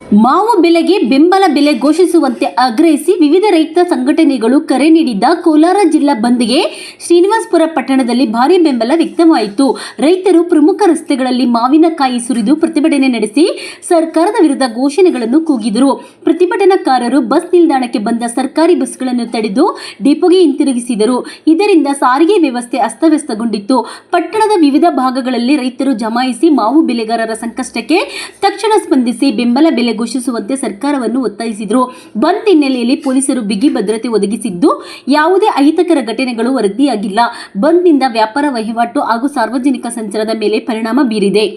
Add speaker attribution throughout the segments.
Speaker 1: ಮಾವು ಬೆಲೆಗೆ ಬೆಂಬಲ ಬೆಲೆ ಘೋಷಿಸುವಂತೆ ಆಗ್ರಹಿಸಿ ವಿವಿಧ ರೈತ ಸಂಘಟನೆಗಳು ಕರೆ ನೀಡಿದ್ದ ಕೋಲಾರ ಜಿಲ್ಲಾ ಬಂದ್ಗೆ ಶ್ರೀನಿವಾಸಪುರ ಪಟ್ಟಣದಲ್ಲಿ ಭಾರೀ ಬೆಂಬಲ ವ್ಯಕ್ತವಾಯಿತು. ರೈತರು ಪ್ರಮುಖ ರಸ್ತೆಗಳಲ್ಲಿ ಮಾವಿನಕಾಯಿ ಸುರಿದು ಪ್ರತಿಭಟನೆ ನಡೆಸಿ ಸರ್ಕಾರದ ವಿರುದ್ಧ ಘೋಷಣೆಗಳನ್ನು ಕೂಗಿದರು. ಪ್ರತಿಭಟನಾಕಾರರು ಬಸ್ ನಿಲ್ದಾಣಕ್ಕೆ ಬಂದ ಸರ್ಕಾರಿ ಬಸ್ಗಳನ್ನು ತಡೆದು ಡಿಪೋಗೆ ಹಿಂತಿರುಗಿಸಿದರು. ಇದರಿಂದ ಸಾರಿಗೆ ವ್ಯವಸ್ಥೆ ಅಸ್ತವ್ಯಸ್ತಗೊಂಡಿತ್ತು. ಪಟ್ಟಣದ ವಿವಿಧ ಭಾಗಗಳಲ್ಲಿ ರೈತರು ಜಮಾಯಿಸಿ ಮಾವು ಬೆಳೆಗಾರರ ಸಂಕಷ್ಟಕ್ಕೆ ತಕ್ಷಣ ಸ್ಪಂದಿಸಿ ಬೆಂಬಲ ಬೆಲೆ ಘೋಷಿಸುವಂತೆ ಸರ್ಕಾರವನ್ನು ಒತ್ತಾಯಿಸಿದರು. ಬಂದ್ ಹಿನ್ನೆಲೆಯಲ್ಲಿ ಪೊಲೀಸರು ಬಿಗಿ ಭದ್ರತೆ ಒದಗಿಸಿದ್ದು ಯಾವುದೇ ಅಹಿತಕರ ಘಟನೆಗಳು ವರದಿಯಾಗಿಲ್ಲ. ಬಂದ್ನಿಂದ ವ್ಯಾಪಾರ ವಹಿವಾಟು ಹಾಗೂ ಸಾರ್ವಜನಿಕ ಸಂಚಾರದ ಮೇಲೆ ಪರಿಣಾಮ ಬೀರಿದೆ.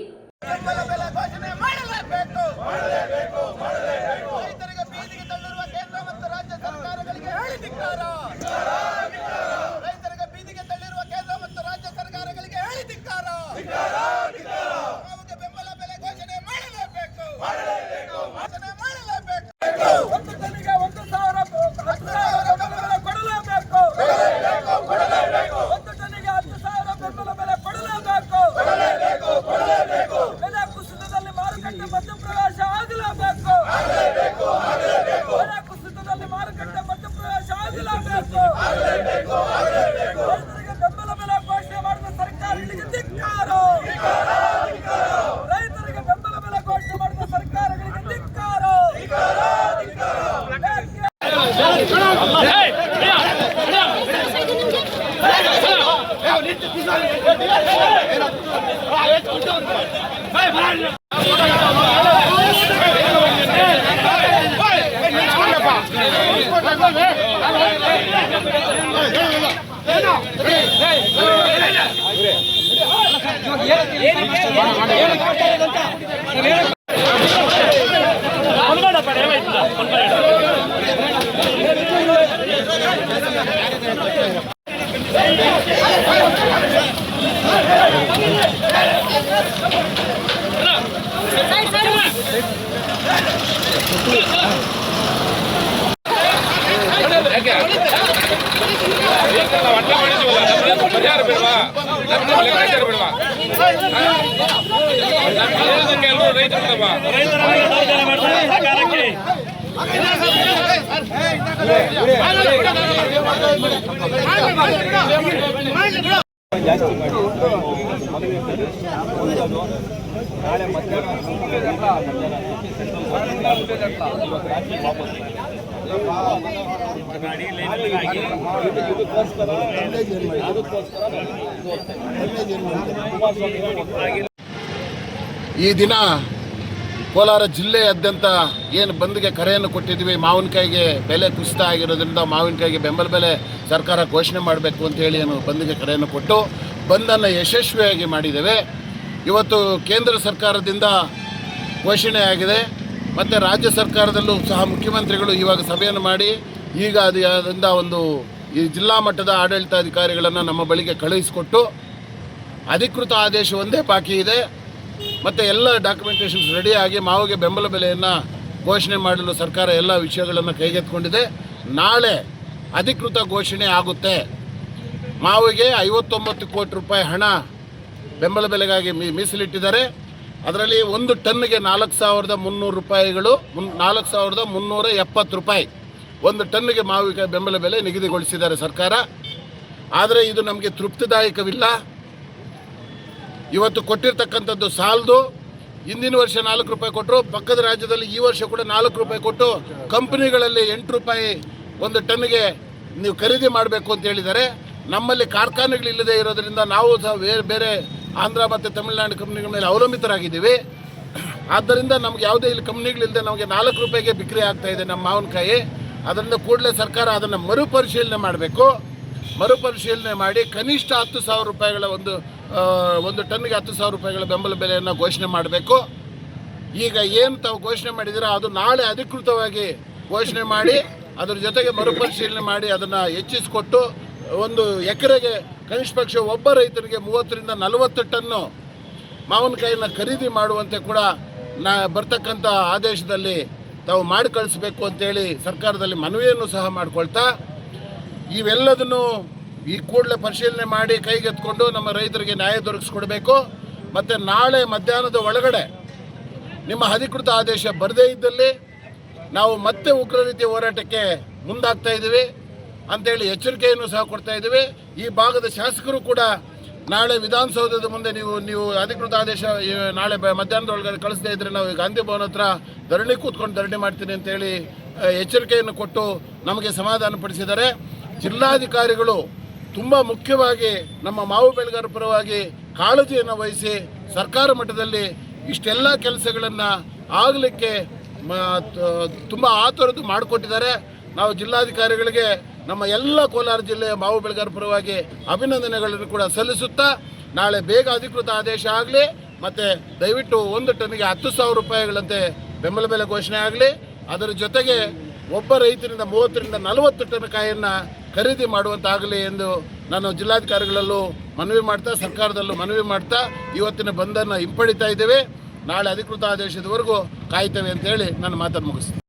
Speaker 2: ಈ ದಿನ ಕೋಲಾರ ಜಿಲ್ಲೆಯಾದ್ಯಂತ ಏನು ಬಂದ್ಗೆ ಕರೆಯನ್ನು ಕೊಟ್ಟಿದ್ವಿ. ಮಾವಿನಕಾಯಿಗೆ ಬೆಲೆ ಕುಸಿತ ಆಗಿರೋದ್ರಿಂದ ಮಾವಿನಕಾಯಿಗೆ ಬೆಂಬಲ ಬೆಲೆ ಸರ್ಕಾರ ಘೋಷಣೆ ಮಾಡಬೇಕು ಅಂತ ಹೇಳಿ ಏನು ಬಂದ್ಗೆ ಕರೆಯನ್ನು ಕೊಟ್ಟು ಬಂದನ್ನು ಯಶಸ್ವಿಯಾಗಿ ಮಾಡಿದ್ದೇವೆ. ಇವತ್ತು ಕೇಂದ್ರ ಸರ್ಕಾರದಿಂದ ಘೋಷಣೆ ಆಗಿದೆ ಮತ್ತು ರಾಜ್ಯ ಸರ್ಕಾರದಲ್ಲೂ ಸಹ ಮುಖ್ಯಮಂತ್ರಿಗಳು ಇವಾಗ ಸಭೆಯನ್ನು ಮಾಡಿ ಈಗ ಅದರಿಂದ ಒಂದು ಈ ಜಿಲ್ಲಾ ಮಟ್ಟದ ಆಡಳಿತಾಧಿಕಾರಿಗಳನ್ನು ನಮ್ಮ ಬಳಿಗೆ ಕಳುಹಿಸಿಕೊಟ್ಟು ಅಧಿಕೃತ ಆದೇಶ ಒಂದೇ ಬಾಕಿ ಇದೆ ಮತ್ತು ಎಲ್ಲ ಡಾಕ್ಯುಮೆಂಟೇಷನ್ಸ್ ರೆಡಿಯಾಗಿ ಮಾವಿಗೆ ಬೆಂಬಲ ಬೆಲೆಯನ್ನು ಘೋಷಣೆ ಮಾಡಲು ಸರ್ಕಾರ ಎಲ್ಲ ವಿಷಯಗಳನ್ನು ಕೈಗೆತ್ತಿಕೊಂಡಿದೆ. ನಾಳೆ ಅಧಿಕೃತ ಘೋಷಣೆ ಆಗುತ್ತೆ. ಮಾವಿಗೆ 59 ಕೋಟಿ ರೂಪಾಯಿ ಹಣ ಬೆಂಬಲ ಬೆಲೆಗಾಗಿ ಮೀಸಲಿಟ್ಟಿದ್ದಾರೆ. ಅದರಲ್ಲಿ ಒಂದು ಟನ್ನಿಗೆ 4,300 ರೂಪಾಯಿಗಳು 4,370 ರೂಪಾಯಿ ಒಂದು ಟನ್ನಿಗೆ ಮಾವಿಗೆ ಬೆಂಬಲ ಬೆಲೆ ನಿಗದಿಗೊಳಿಸಿದ್ದಾರೆ ಸರ್ಕಾರ. ಆದರೆ ಇದು ನಮಗೆ ತೃಪ್ತಿದಾಯಕವಿಲ್ಲ. ಇವತ್ತು ಕೊಟ್ಟಿರ್ತಕ್ಕಂಥದ್ದು ಸಾಲದು. ಹಿಂದಿನ ವರ್ಷ 4 ರೂಪಾಯಿ ಕೊಟ್ಟರು, ಪಕ್ಕದ ರಾಜ್ಯದಲ್ಲಿ ಈ ವರ್ಷ ಕೂಡ 4 ರೂಪಾಯಿ ಕೊಟ್ಟು ಕಂಪನಿಗಳಲ್ಲಿ 8 ರೂಪಾಯಿ ಒಂದು ಟನ್ನಿಗೆ ನೀವು ಖರೀದಿ ಮಾಡಬೇಕು ಅಂತ ಹೇಳಿದ್ದಾರೆ. ನಮ್ಮಲ್ಲಿ ಕಾರ್ಖಾನೆಗಳಿಲ್ಲದೆ ಇರೋದರಿಂದ ನಾವು ಸಹ ಬೇರೆ ಆಂಧ್ರ ಮತ್ತು ತಮಿಳುನಾಡು ಕಂಪ್ನಿಗಳ ಮೇಲೆ ಅವಲಂಬಿತರಾಗಿದ್ದೀವಿ. ಆದ್ದರಿಂದ ನಮ್ಗೆ ಯಾವುದೇ ಇಲ್ಲಿ ಕಂಪ್ನಿಗಳಿಲ್ಲದೆ ನಮಗೆ 4 ರೂಪಾಯಿಗೆ ಬಿಕ್ರಿ ಆಗ್ತಾಯಿದೆ ನಮ್ಮ ಮಾವಿನಕಾಯಿ. ಅದರಿಂದ ಕೂಡಲೇ ಸರ್ಕಾರ ಅದನ್ನು ಮರುಪರಿಶೀಲನೆ ಮಾಡಬೇಕು. ಮರುಪರಿಶೀಲನೆ ಮಾಡಿ ಕನಿಷ್ಠ 10,000 ರೂಪಾಯಿಗಳ ಒಂದು ಟನ್ನಿಗೆ 10,000 ರೂಪಾಯಿಗಳ ಬೆಂಬಲ ಬೆಲೆಯನ್ನು ಘೋಷಣೆ ಮಾಡಬೇಕು. ಈಗ ಏನು ತಾವು ಘೋಷಣೆ ಮಾಡಿದ್ದೀರಾ ಅದು ನಾಳೆ ಅಧಿಕೃತವಾಗಿ ಘೋಷಣೆ ಮಾಡಿ ಅದರ ಜೊತೆಗೆ ಮರುಪರಿಶೀಲನೆ ಮಾಡಿ ಅದನ್ನು ಹೆಚ್ಚಿಸಿಕೊಟ್ಟು ಒಂದು ಎಕರೆಗೆ ಕನಿಷ್ಠ ಪಕ್ಷ ಒಬ್ಬ ರೈತರಿಗೆ 30 ರಿಂದ 40 ಟನ್ನು ಮಾವಿನಕಾಯಿನ ಖರೀದಿ ಮಾಡುವಂತೆ ಕೂಡ ಬರ್ತಕ್ಕಂಥ ಆದೇಶದಲ್ಲಿ ತಾವು ಮಾಡಿ ಕಳಿಸ್ಬೇಕು ಅಂತೇಳಿ ಸರ್ಕಾರದಲ್ಲಿ ಮನವಿಯನ್ನು ಸಹ ಮಾಡಿಕೊಳ್ತಾ ಇವೆಲ್ಲದನ್ನು ಈ ಕೂಡಲೇ ಪರಿಶೀಲನೆ ಮಾಡಿ ಕೈಗೆತ್ತಿಕೊಂಡು ನಮ್ಮ ರೈತರಿಗೆ ನ್ಯಾಯ ದೊರಕಿಸ್ಕೊಡ್ಬೇಕು. ಮತ್ತು ನಾಳೆ ಮಧ್ಯಾಹ್ನದ ಒಳಗಡೆ ನಿಮ್ಮ ಅಧಿಕೃತ ಆದೇಶ ಬರದೇ ಇದ್ದಲ್ಲಿ ನಾವು ಮತ್ತೆ ಉಗ್ರ ರೀತಿಯ ಹೋರಾಟಕ್ಕೆ ಮುಂದಾಗ್ತಾ ಇದ್ದೀವಿ ಅಂತೇಳಿ ಎಚ್ಚರಿಕೆಯನ್ನು ಸಹ ಕೊಡ್ತಾ ಇದ್ದೀವಿ. ಈ ಭಾಗದ ಶಾಸಕರು ಕೂಡ ನಾಳೆ ವಿಧಾನಸೌಧದ ಮುಂದೆ ನೀವು ಅಧಿಕೃತ ಆದೇಶ ನಾಳೆ ಮಧ್ಯಾಹ್ನದೊಳಗಡೆ ಕಳಿಸದೇ ಇದ್ದರೆ ನಾವು ಗಾಂಧಿ ಭವನ ಹತ್ರ ಕೂತ್ಕೊಂಡು ಧರಣಿ ಮಾಡ್ತೀನಿ ಅಂತೇಳಿ ಎಚ್ಚರಿಕೆಯನ್ನು ಕೊಟ್ಟು ನಮಗೆ ಸಮಾಧಾನಪಡಿಸಿದ್ದಾರೆ. ಜಿಲ್ಲಾಧಿಕಾರಿಗಳು ತುಂಬ ಮುಖ್ಯವಾಗಿ ನಮ್ಮ ಮಾವು ಬೆಳೆಗಾರರ ಪರವಾಗಿ ಕಾಳಜಿಯನ್ನು ವಹಿಸಿ ಸರ್ಕಾರ ಮಟ್ಟದಲ್ಲಿ ಇಷ್ಟೆಲ್ಲ ಕೆಲಸಗಳನ್ನು ಆಗಲಿಕ್ಕೆ ತುಂಬ ಆತುರದ್ದು ಮಾಡಿಕೊಟ್ಟಿದ್ದಾರೆ. ನಾವು ಜಿಲ್ಲಾಧಿಕಾರಿಗಳಿಗೆ ನಮ್ಮ ಎಲ್ಲ ಕೋಲಾರ ಜಿಲ್ಲೆಯ ಮಾವು ಬೆಳೆಗಾರರ ಪರವಾಗಿ ಅಭಿನಂದನೆಗಳನ್ನು ಕೂಡ ಸಲ್ಲಿಸುತ್ತಾ ನಾಳೆ ಬೇಗ ಅಧಿಕೃತ ಆದೇಶ ಆಗಲಿ ಮತ್ತು ದಯವಿಟ್ಟು 1 ಟನ್ನಿಗೆ 10,000 ರೂಪಾಯಿಗಳಂತೆ ಬೆಂಬಲ ಬೆಲೆ ಘೋಷಣೆ ಆಗಲಿ. ಅದರ ಜೊತೆಗೆ ಒಬ್ಬ ರೈತರಿಂದ 30ರಿಂದ 40 ಟನ್ ಕಾಯನ್ನು ಖರೀದಿ ಮಾಡುವಂತಾಗಲಿ ಎಂದು ನಾನು ಜಿಲ್ಲಾಧಿಕಾರಿಗಳಲ್ಲೂ ಮನವಿ ಮಾಡ್ತಾ ಸರ್ಕಾರದಲ್ಲೂ ಮನವಿ ಮಾಡ್ತಾ ಇವತ್ತಿನ ಬಂದನ್ನು ಹಿಂಪಡಿತಾ ಇದ್ದೇವೆ. ನಾಳೆ ಅಧಿಕೃತ ಆದೇಶದವರೆಗೂ ಕಾಯ್ತೇವೆ ಅಂತೇಳಿ ನಾನು ಮಾತನ್ನು ಮುಗಿಸ್ತೀನಿ.